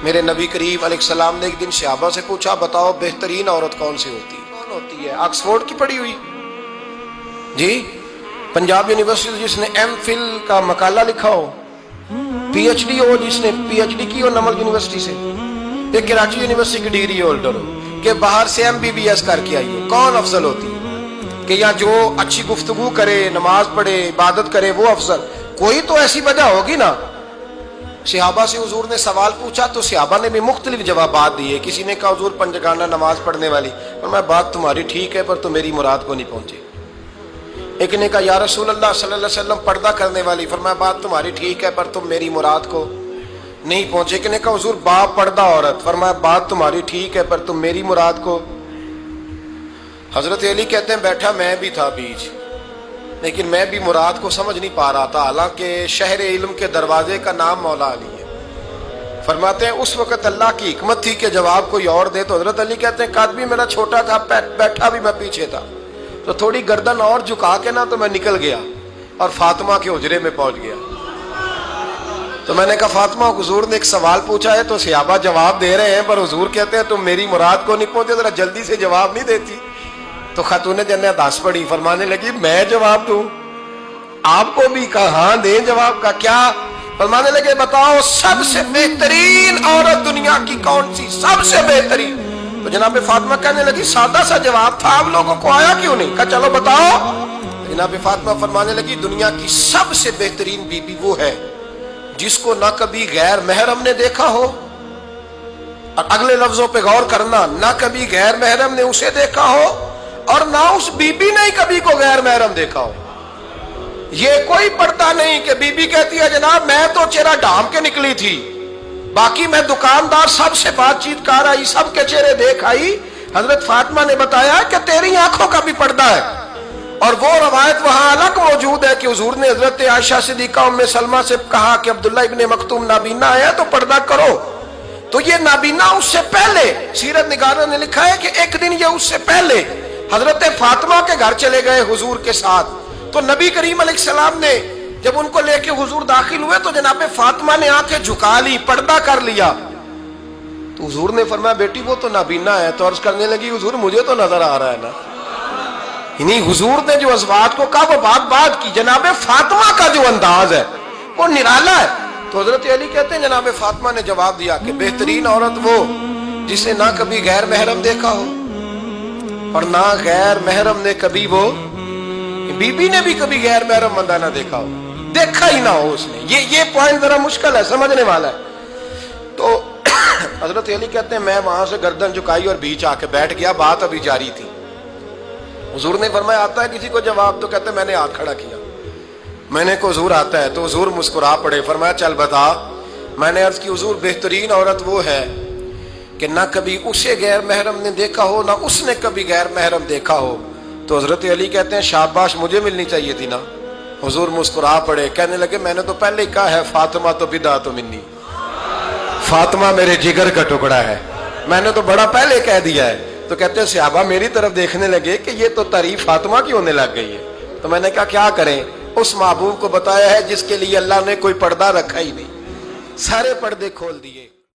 میرے نبی کریم علیہ السلام نے ایک دن صحابہ سے پوچھا بتاؤ بہترین عورت کون سی ہوتی ہے؟ کون ہوتی ہے؟ آکسفورڈ کی پڑھی ہوئی جی، پنجاب یونیورسٹی جس نے ایم فل کا مقالہ لکھا ہو، پی ایچ ڈی ہو جس نے پی ایچ ڈی کی ہو نمل یونیورسٹی سے، ایک کراچی یونیورسٹی کی ڈگری ہولڈر ہو کہ باہر سے ایم بی بی ایس کر کے آئی ہو، کون افضل ہوتی ہے؟ کہ یا جو اچھی گفتگو کرے، نماز پڑھے، عبادت کرے وہ افضل؟ کوئی تو ایسی وجہ ہوگی نا۔ صحابہ سے حضور نے سوال پوچھا تو صحابہ نے بھی مختلف جوابات دیے۔ کسی نے کہا حضور پنجگانہ نماز پڑھنے والی، فرمایا بات تمہاری ٹھیک ہے پر تم میری مراد کو نہیں پہنچے۔ ایک نے کہا یا رسول اللہ صلی اللہ علیہ وسلم پردہ کرنے والی، فرمایا بات تمہاری ٹھیک ہے پر تم میری مراد کو نہیں پہنچے۔ ایک نے کہا حضور با پردہ عورت، فرمایا بات تمہاری ٹھیک ہے پر تم میری مراد کو۔ حضرت علی کہتے ہیں بیٹھا میں بھی تھا بیچ، لیکن میں بھی مراد کو سمجھ نہیں پا رہا تھا، حالانکہ شہر علم کے دروازے کا نام مولا علی ہے۔ فرماتے ہیں اس وقت اللہ کی حکمت تھی کہ جواب کوئی اور دے، تو حضرت علی کہتے ہیں قد بھی میرا چھوٹا تھا، بیٹھا بھی میں پیچھے تھا، تو تھوڑی گردن اور جھکا کے نا تو میں نکل گیا اور فاطمہ کے حجرے میں پہنچ گیا۔ تو میں نے کہا فاطمہ حضور نے ایک سوال پوچھا ہے تو صحابہ جواب دے رہے ہیں پر حضور کہتے ہیں تم میری مراد کو نہیں پہنچے، ذرا جلدی سے جواب نہیں دیتی؟ تو خاتون جنت ہنس پڑی، فرمانے لگی میں جواب دوں؟ آپ کو بھی کہا ہاں دیں جواب کا کیا؟ فرمانے لگے بتاؤ سب سے بہترین عورت دنیا کی کون سی، سب سے بہترین؟ تو جناب فاطمہ کہنے لگی سادہ سا جواب تھا، آپ لوگوں کو آیا کیوں نہیں؟ کہا چلو بتاؤ۔ جناب فاطمہ فرمانے لگی دنیا کی سب سے بہترین بیوی وہ ہے جس کو نہ کبھی غیر محرم نے دیکھا ہو، اور اگلے لفظوں پہ غور کرنا، نہ کبھی غیر محرم نے اسے دیکھا ہو اور نہ اس بی بی نے کبھی کو غیر محرم دیکھا ہو۔ یہ کوئی پڑتا نہیں کہ بی بی کہتی ہے جناب میں تو چہرہ ڈھام کے نکلی تھی، باقی میں دکاندار سب سے بات چیت کر آئی، سب کے چہرے دیکھ آئی۔ حضرت فاطمہ نے بتایا کہ تیری آنکھوں کا بھی پردہ ہے، اور وہ روایت وہاں الگ موجود ہے کہ حضور نے حضرت عائشہ صدیقہ ام سلمہ سے کہا کہ عبداللہ ابن مکتوم نابینا ہے تو پردہ کرو۔ تو یہ نابینا اس سے پہلے سیرت نگاروں نے لکھا ہے کہ ایک دن یہ اس سے پہلے حضرت فاطمہ کے گھر چلے گئے حضور کے ساتھ، تو نبی کریم علیہ السلام نے جب ان کو لے کے حضور داخل ہوئے تو جناب فاطمہ نے آنکھیں جھکا لی، پردہ کر لیا۔ تو حضور نے فرمایا بیٹی وہ تو نابینا ہے، تو عرض کرنے لگی حضور مجھے تو نظر آ رہا ہے نا۔ یعنی حضور نے جو ازواج کو کہا وہ بات کی، جناب فاطمہ کا جو انداز ہے وہ نرالا ہے۔ تو حضرت علی کہتے ہیں جناب فاطمہ نے جواب دیا کہ بہترین عورت وہ جسے نہ کبھی غیر محرم دیکھا ہو اور نہ غیر محرم نے کبھی، وہ بی بی نے بھی کبھی غیر محرم بندہ نہ دیکھا ہو، دیکھا ہی نہ ہو اس نے۔ یہ پوائنٹ ذرا مشکل ہے، سمجھنے والا ہے۔ تو حضرت علی کہتے ہیں میں وہاں سے گردن جھکائی اور بیچ آ کے بیٹھ گیا، بات ابھی جاری تھی۔ حضور نے فرمایا آتا ہے کسی کو جواب؟ تو کہتے ہیں میں نے ہاتھ کھڑا کیا، میں نے کو حضور آتا ہے، تو حضور مسکرا پڑے، فرمایا چل بتا۔ میں نے عرض کی حضور بہترین عورت وہ ہے کہ نہ کبھی اسے غیر محرم نے دیکھا ہو نہ اس نے کبھی غیر محرم دیکھا ہو۔ تو حضرت علی کہتے ہیں شاباش مجھے ملنی چاہیے تھی نا۔ حضور مسکرا پڑے، کہنے لگے میں نے تو پہلے ہی کہا ہے فاطمہ تو بدعت منی، فاطمہ میرے جگر کا ٹکڑا ہے، میں نے تو بڑا پہلے کہہ دیا ہے۔ تو کہتے ہیں صحابہ میری طرف دیکھنے لگے کہ یہ تو تعریف فاطمہ کی ہونے لگ گئی ہے۔ تو میں نے کہا کیا کریں؟ اس محبوب کو بتایا ہے جس کے لیے اللہ نے کوئی پردہ رکھا ہی نہیں، سارے پردے کھول دیے۔